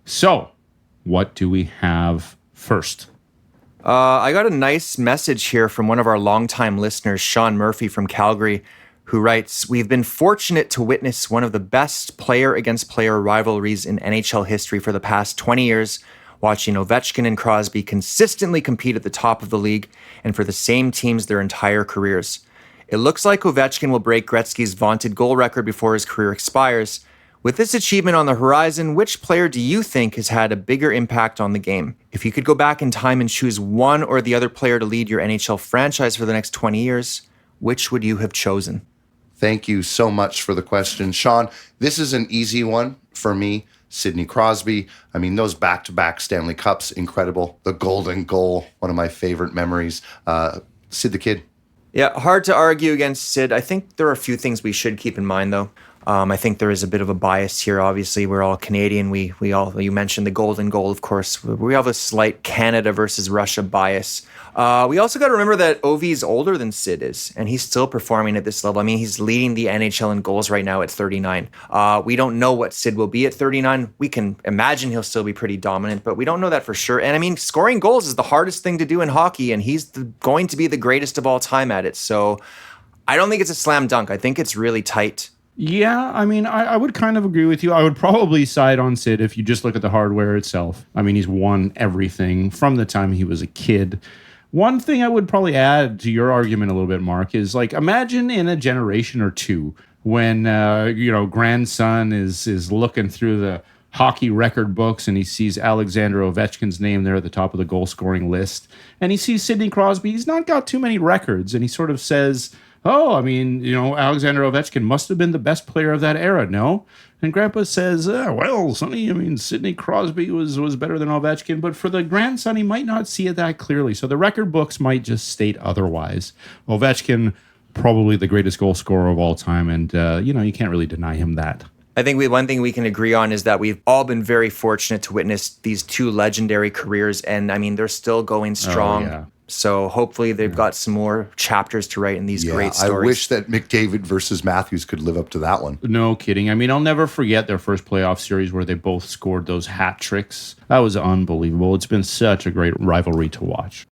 So, what do we have first? I got a nice message here from one of our longtime listeners, Sean Murphy from Calgary, who writes, "We've been fortunate to witness one of the best player-against-player rivalries in NHL history for the past 20 years, watching Ovechkin and Crosby consistently compete at the top of the league and for the same teams their entire careers. It looks like Ovechkin will break Gretzky's vaunted goal record before his career expires. With this achievement on the horizon, which player do you think has had a bigger impact on the game? If you could go back in time and choose one or the other player to lead your NHL franchise for the next 20 years, which would you have chosen?" Thank you so much for the question, Sean. This is an easy one for me. Sidney Crosby. I mean, those back-to-back Stanley Cups, incredible. The golden goal, one of my favorite memories. Sid the Kid. Yeah, hard to argue against Sid. I think there are a few things we should keep in mind, though. I think there is a bit of a bias here. Obviously, we're all Canadian. We all, you mentioned the golden goal, of course. We have a slight Canada versus Russia bias. We also got to remember that Ovi is older than Sid is, and he's still performing at this level. I mean, he's leading the NHL in goals right now at 39. We don't know what Sid will be at 39. We can imagine he'll still be pretty dominant, but we don't know that for sure. And I mean, scoring goals is the hardest thing to do in hockey, and he's going to be the greatest of all time at it. So I don't think it's a slam dunk. I think it's really tight. Yeah, I mean, I would kind of agree with you. I would probably side on Sid if you just look at the hardware itself. I mean, he's won everything from the time he was a kid. One thing I would probably add to your argument a little bit, Mark, is like imagine in a generation or two when grandson is looking through the hockey record books and he sees Alexander Ovechkin's name there at the top of the goal scoring list, and he sees Sidney Crosby. He's not got too many records, and he sort of says, "Oh, I mean, Alexander Ovechkin must have been the best player of that era, no?" And Grandpa says, "Well, Sonny, I mean, Sidney Crosby was better than Ovechkin." But for the grandson, he might not see it that clearly. So the record books might just state otherwise. Ovechkin, probably the greatest goal scorer of all time. And, you can't really deny him that. I think one thing we can agree on is that we've all been very fortunate to witness these two legendary careers. And, I mean, they're still going strong. Oh, yeah. So hopefully they've got some more chapters to write in these great stories. I wish that McDavid versus Matthews could live up to that one. No kidding. I mean, I'll never forget their first playoff series where they both scored those hat tricks. That was unbelievable. It's been such a great rivalry to watch.